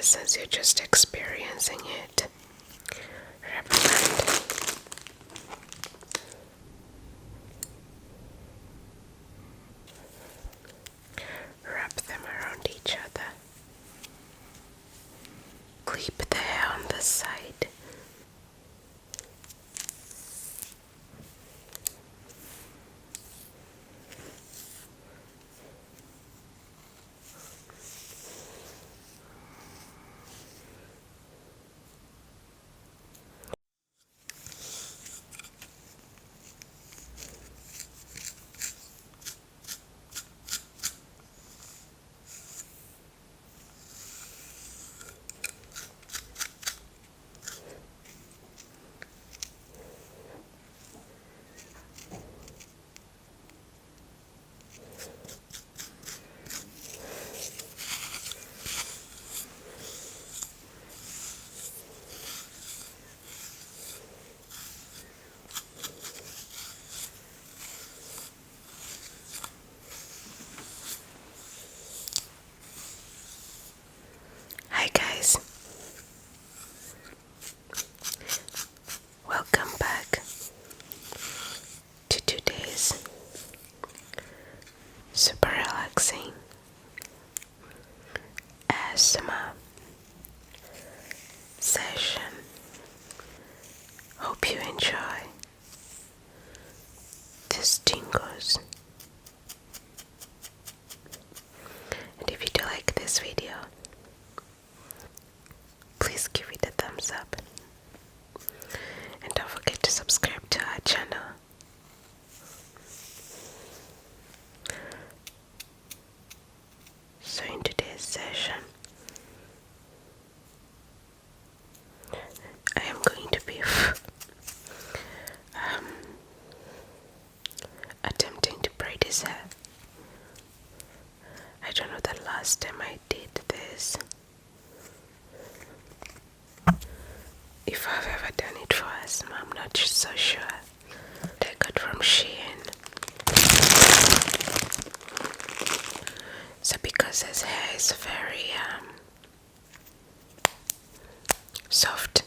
since you're just experiencing it, rubber band. Wrap them around each other. Clip the hair on the side. Hi guys, welcome back to today's super relaxing ASMR session. Hope you enjoy these tingles. And if you do like this video, please give it a thumbs up. And don't forget to subscribe to our channel. So in today's session, I am going to be attempting to braid his hair. I don't know the last time I did this, if I've ever done it for asthma, I'm not so sure. I got from Shein. So because his hair is very soft,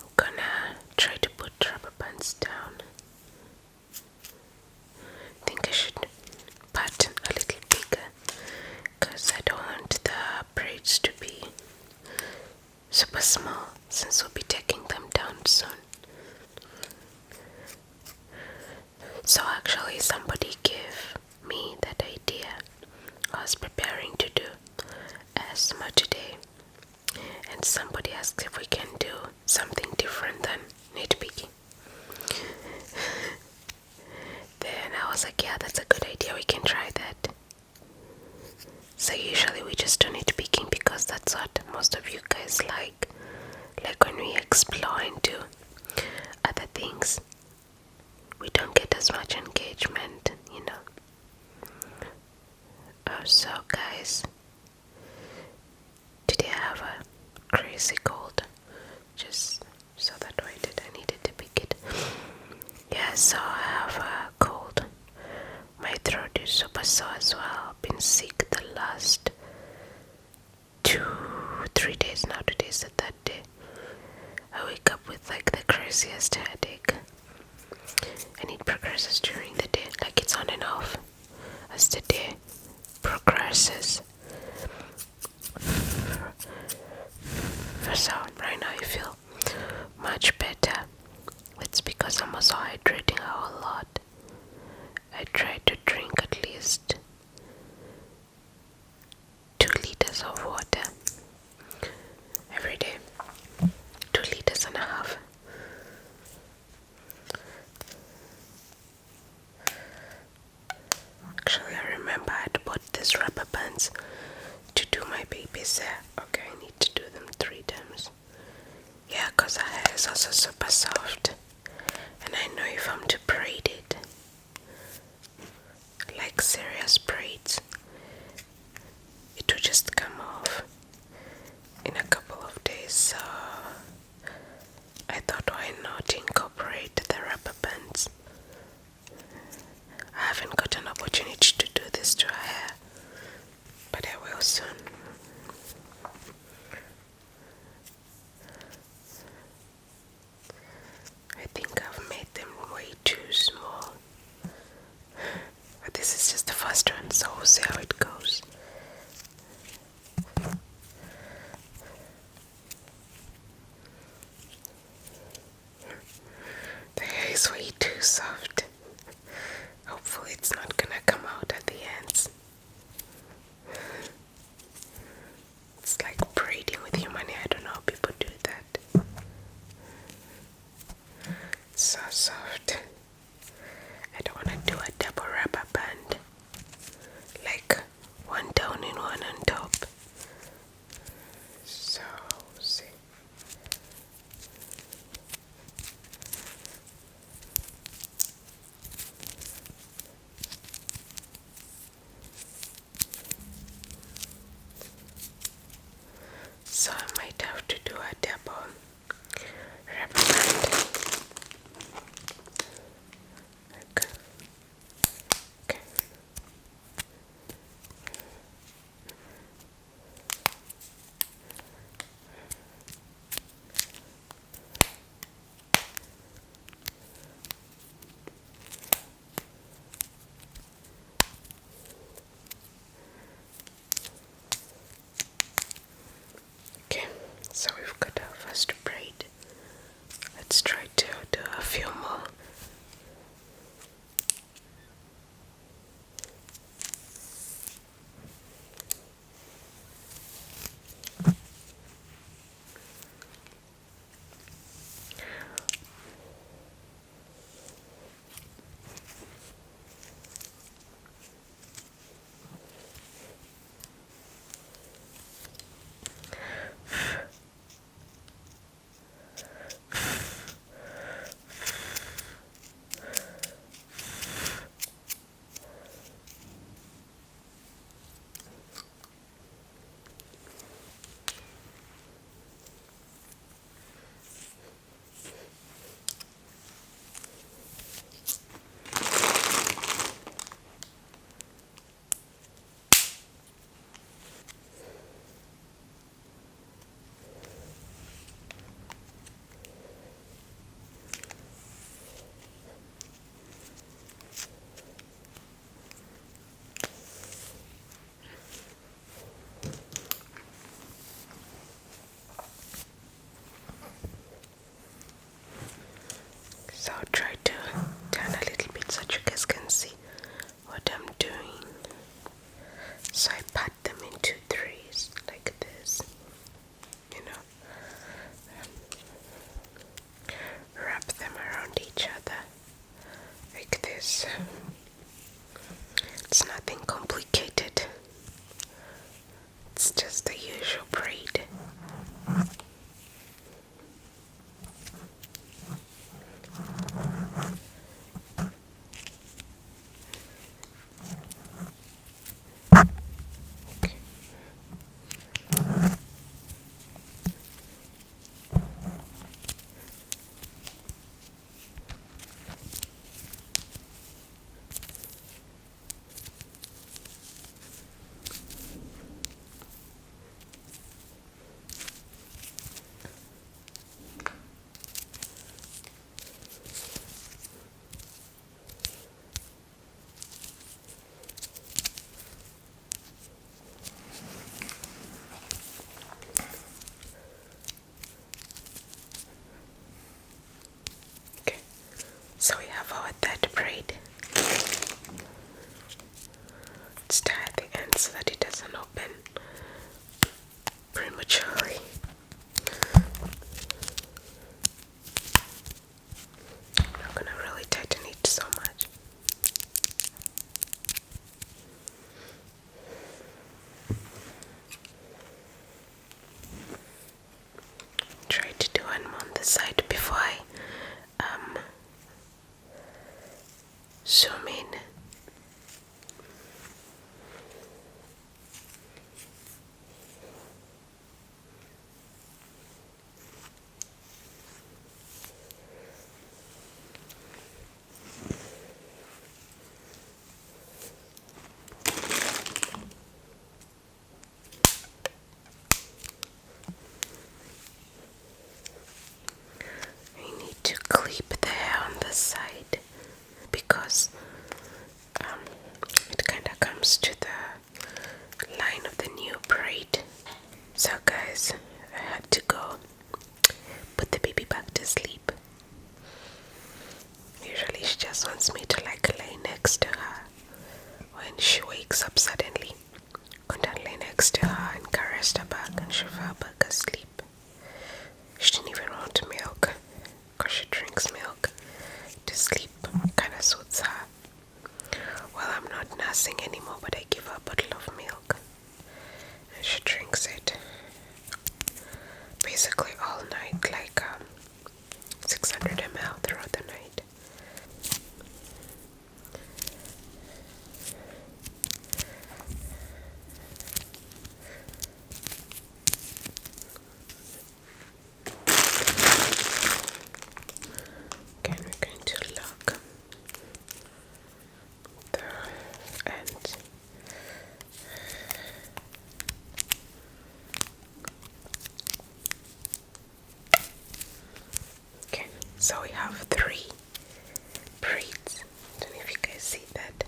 I'm gonna try to put rubber bands down. I think I should pattern a little bigger because I don't want the braids to be super small since we'll be taking them down soon. So actually somebody gave me that idea. I was preparing to do asthma today, and somebody asked if we can do something different than nitpicking. Then I was like, yeah, that's a good idea, we can try that. So usually we just do nitpicking because that's what most of you guys like. Like when we explore into other things, we don't get as much engagement, you know. So guys, today I have a crazy cold. Just so that I needed to pick it. Yeah, so I have a cold. My throat is super sore as well. I've been sick the last 2-3 days now. Today's the third day. I wake up with like the craziest headache, and it progresses during the day, like it's on and off as the day progresses. So right now I feel much better. It's because I'm also hydrating a whole lot. I try to drink at least 2 liters of water every day. 2.5 liters. Actually, I remember I had bought these rubber bands to do my baby's hair. Okay, I need to do them 3 times. Yeah, because her hair is also super soft. And I know if I'm to braid it, like serious braids, it will just come off in a couple of days. So I thought, why not incorporate the rubber bands? I haven't got an opportunity to do this to her hair, but I will soon. just the first one, so we'll see how it goes. The hair is way too soft. Hopefully it's not gonna come out at the ends. It's like braiding with human hair. I don't know how people do that. It's so soft. I don't want to do a double rubber band, like one down and one on top. So, see. So I might have to do a double rubber band. Okay. Okay, so we've got our first braid. Let's try to do a few more. So I'll try to turn a little bit so you guys can see what I'm doing. So I pat them into threes like this, wrap them around each other like this. It's nothing complicated. It's just the usual braid. So we have our third braid. Let's tie at the end so that it doesn't open prematurely. I'm not gonna really tighten it so much. Try to do one on the side before I zoom in. comes to the line of the new braid. So guys, I had to go put the baby back to sleep. Usually she just wants me to like lay next to her when she wakes up suddenly. Couldn't lay next to her and caress her back and she fell back asleep. She didn't even want milk because she drinks milk to sleep. Kinda suits her. Well, I'm not nursing anymore, but I give her a bottle of milk and she drinks it basically all night, like 600 ml throughout the night. Okay, we're going to lock the end. Okay, so we have 3 braids. Don't know if you guys see that.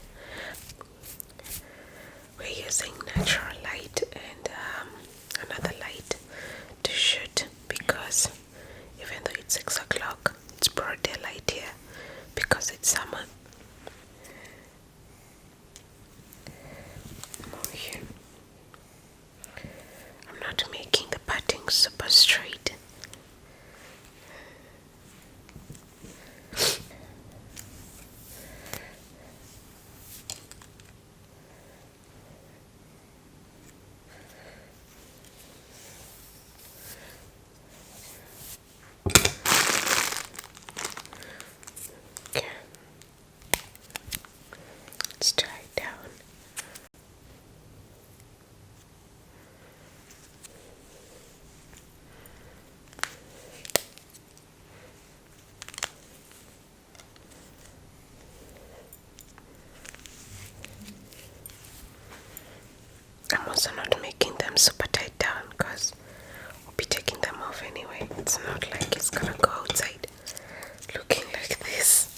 We're using natural light and another light to shoot because even though it's 6 o'clock, it's broad daylight here because it's summer. Here. I'm not making the parting super straight. Okay. Let's tie it down. I'm also not making them super tight down because we'll be taking them off anyway. It's not like it's gonna go outside looking like this.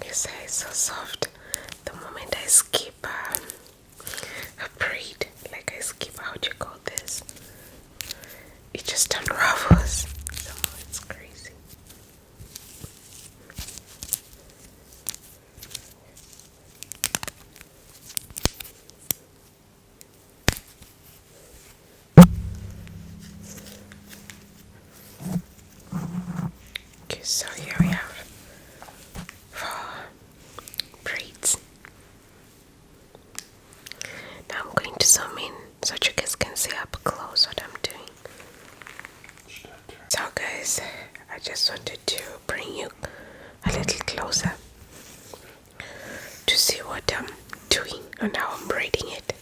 This hair is so soft. The moment I skip a braid, like I skip, how do you call this? It just unravels. It's crazy. Okay, so here we have 4 braids. Now I'm going to zoom in so you guys can see up close what I'm doing. So guys, I just wanted to bring you a little closer to see what I'm doing and how I'm braiding it.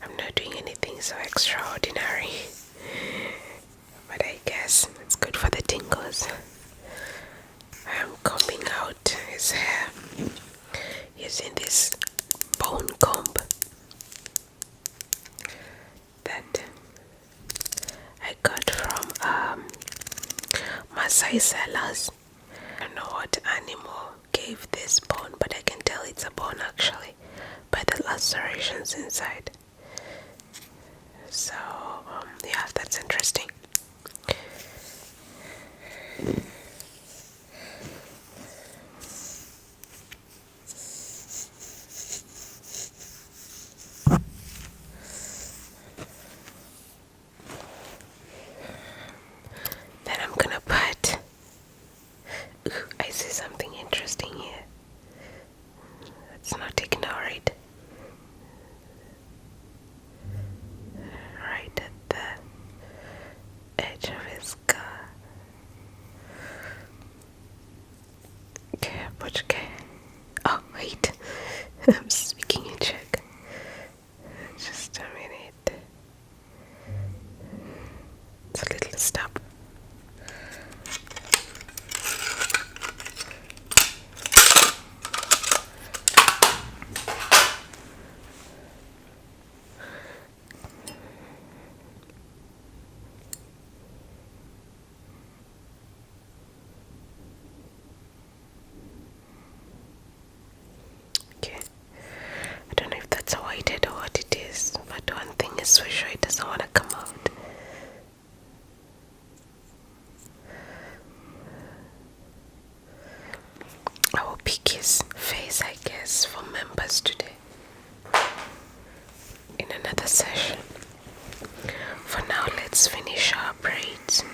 I'm not doing anything so extraordinary, but I guess it's good for the tingles. I'm combing out his hair using this bone comb that I got from Maasai sellers. I don't know what animal gave this bone, but I can tell it's a bone actually by the lacerations inside. So yeah, that's interesting. Then I'm gonna put Ooh, I see something interesting here. Let's not ignore it. Right at the edge of his car. Okay, but okay. Oh, wait. I'm speaking in Czech. Just a minute. It's a little stop. Okay. I don't know if that's a whitehead or what it is, but one thing is for sure, it doesn't want to come out. I will pick his face, I guess, for members today in another session. For now, let's finish our braids.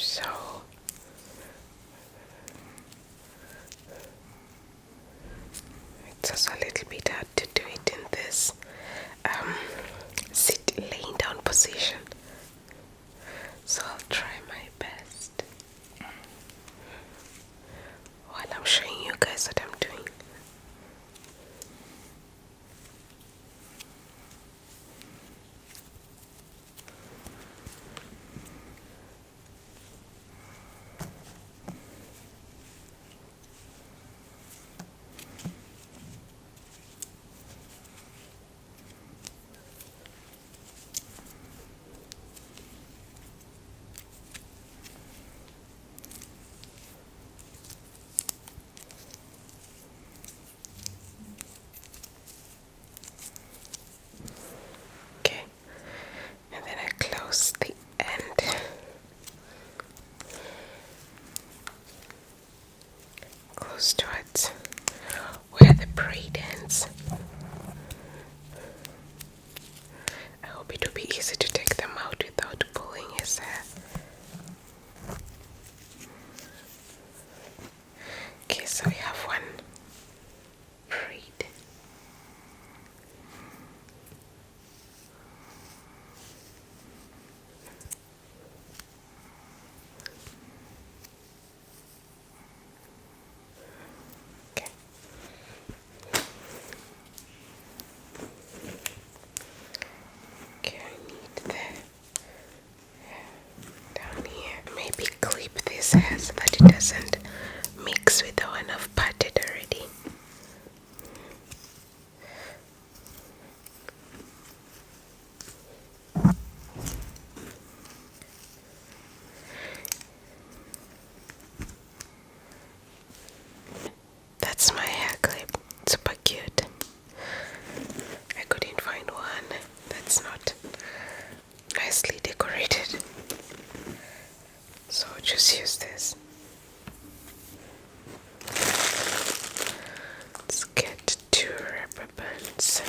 So it's also a little bit hard to do it in this laying down position. So I'll try my best while I'm showing you guys what I'm doing. Okay, and then I close the end. Close towards where the braid ends. I hope it will be easy to take them out without pulling his hair. Okay, so we have one braid. Okay. Okay, I need the down here. Maybe clip this hair so that it doesn't mix with the one I've parted already. That's my hair clip. Super cute. I couldn't find one that's not nicely decorated, so I'll just use this. Let's get 2 rubber bands.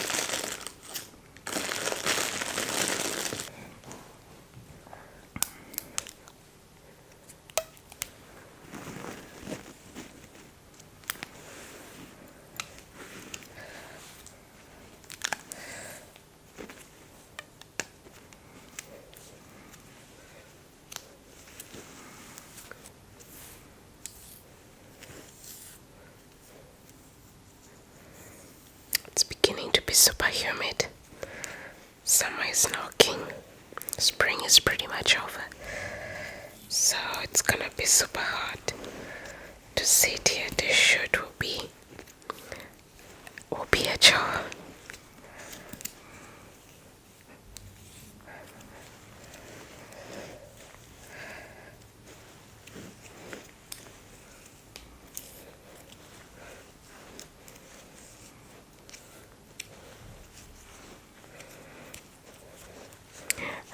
be super humid. Summer is knocking. Spring is pretty much over. So it's gonna be super hot. To sit here, this shirt will be a chore.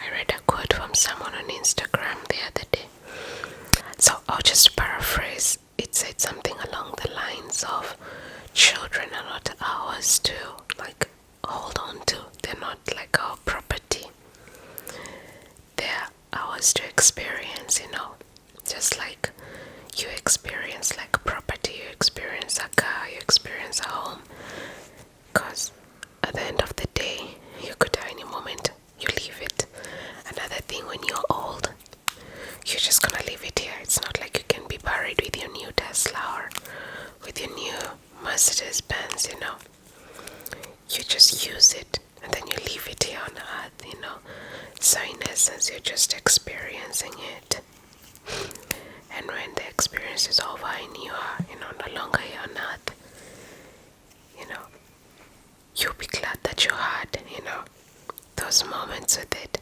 I read a quote from someone on Instagram the other day. So I'll just paraphrase. It said something along the lines of, children are not ours to like hold on to. They're not like our property. They're ours to experience, just like you experience like property, you experience a car, you experience a home. Because at the end of the day, you could die any moment, you leave it. Another thing, when you're old, you're just gonna leave it here. It's not like you can be buried with your new Tesla or with your new Mercedes Benz, You just use it and then you leave it here on earth, So in essence, you're just experiencing it. And when the experience is over and you are, no longer here on earth, you'll be glad that you had, those moments with it.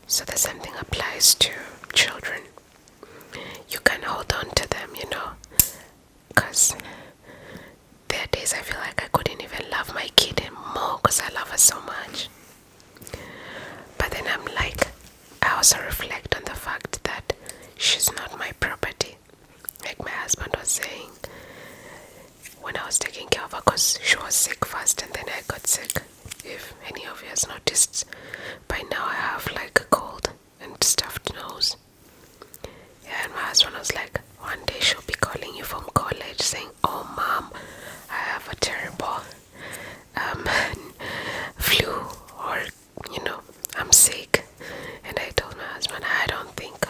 So the same thing applies to children. You can hold on to them, because there are days I feel like I couldn't even love my kid more because I love her so much. But then I'm like, I also reflect on the fact that she's not my property. Like my husband was saying, when I was taking care of her, because she was sick first and then I got sick. If any of you has noticed, by now I have like a cold and stuffed nose. Yeah, and my husband was like, one day she'll be calling you from college saying, oh mom, I have a terrible flu, or I'm sick. And I told my husband, I don't think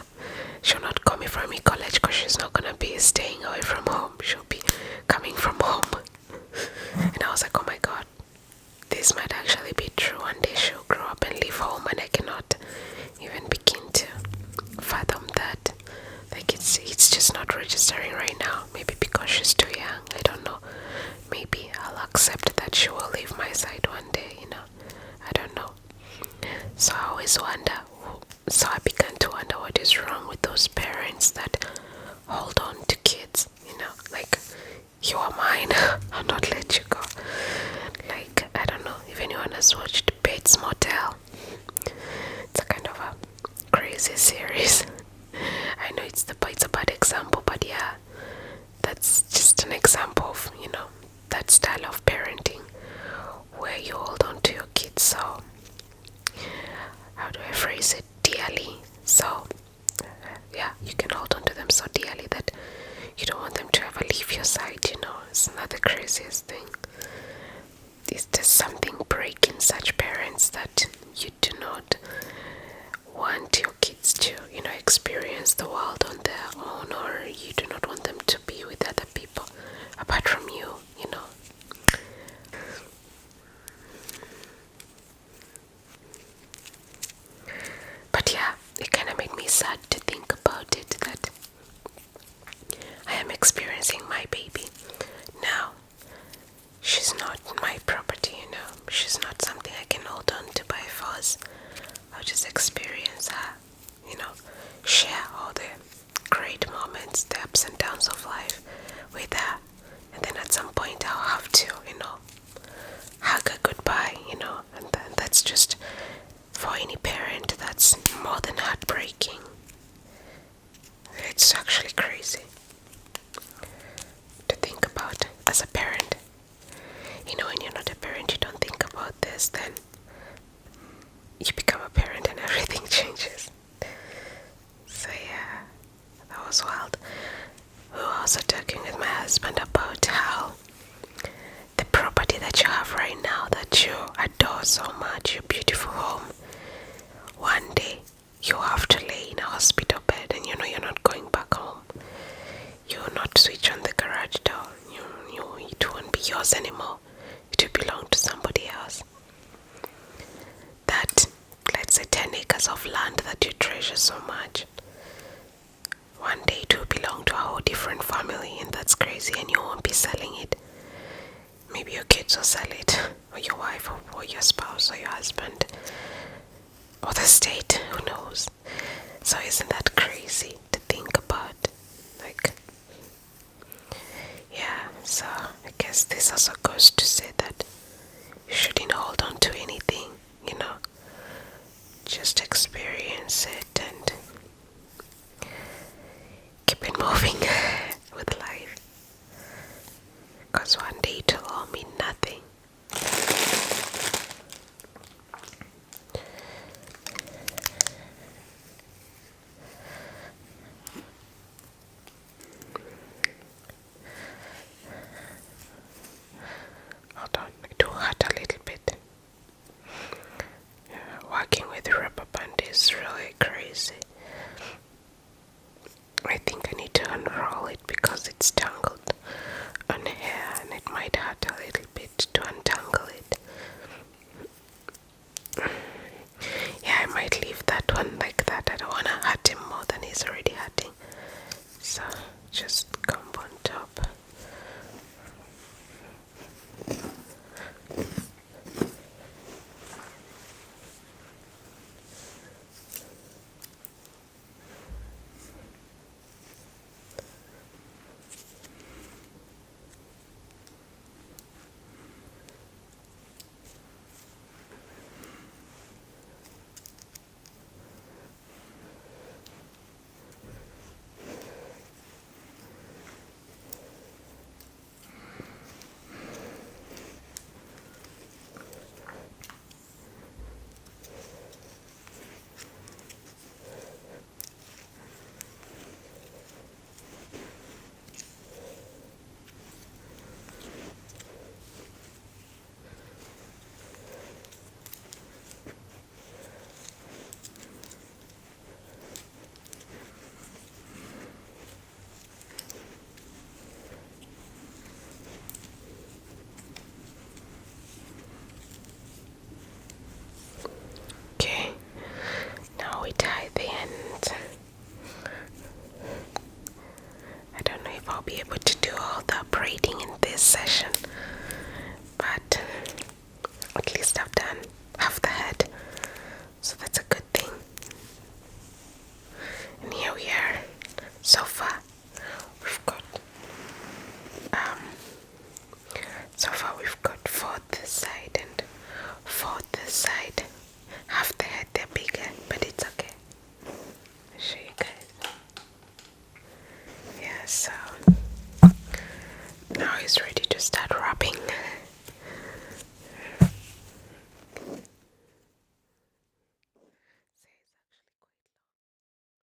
she'll not call me from college because she's not gonna be staying away from home. She'll be coming from home. And I was like, oh my god, this might actually be true. One day she'll grow up and leave home and I cannot even begin to fathom that. Like it's just not registering right now. Maybe because she's too young, I don't know. Maybe I'll accept that she will leave my side one day, I don't know. So I always wonder, so I began to wonder what is wrong with those parents that hold on to kids, like, you are mine, I'll not let you go. Like, I don't know if anyone has watched Bates Motel. It's a kind of a crazy series. I know it's a bad example, but yeah, that's just an example of, that style of parenting where you hold on to your kids so, how do I phrase it, dearly. So, yeah, you can hold on to them so dearly that you don't want them to ever leave your side, It's not the craziest thing. Is there something breaking such parents that you do not want your kids to, experience the world on their own, or you do not want them to be with other people apart from you, But yeah, it kind of made me sad to think about it, that I am experiencing my baby. Now, she's not my property, She's not something I can hold on to by force. I'll just experience her, share all the great moments, the ups and downs of life with her. And then at some point I'll have to, hug her goodbye, and then that's just, for any parent, that's more than heartbreaking. It's actually crazy to think about as a parent. When you're not a parent, you don't think about this, then you become a parent and everything changes. So yeah, that was wild. We were also talking with my husband about how the property that you have right now, that you adore so much, your beautiful home, one day you have to lay in a hospital bed and you're not going back home. You will not switch on the garage door. It won't be yours anymore. It will belong to someone changes so much. One day it will belong to a whole different family, and that's crazy, and you won't be selling it. Maybe your kids will sell it, or your wife, or your spouse, or your husband, or the state, who knows. So isn't that crazy to think about? Like, yeah, so I guess this also goes to say that you shouldn't hold on to anything, you know. Just experience it and keep it moving with life. Because one day it will all mean nothing. Hold on, it will hurt a little bit. Working with rubber band is really crazy. I think I need to unroll it because it's tangled on hair and it might hurt a little bit to untangle it. Yeah, I might leave that one like that. I don't want to hurt him more than he's already hurting. So just comb on top. Okay, now we tie the end. I don't know if I'll be able to do all the braiding in this session, but at least I've done half the head, so that's a good thing. And here we are. So far we've got fourth side and fourth side. Half the head, they're bigger, but it's okay. I'll show you guys. Yeah, so now he's ready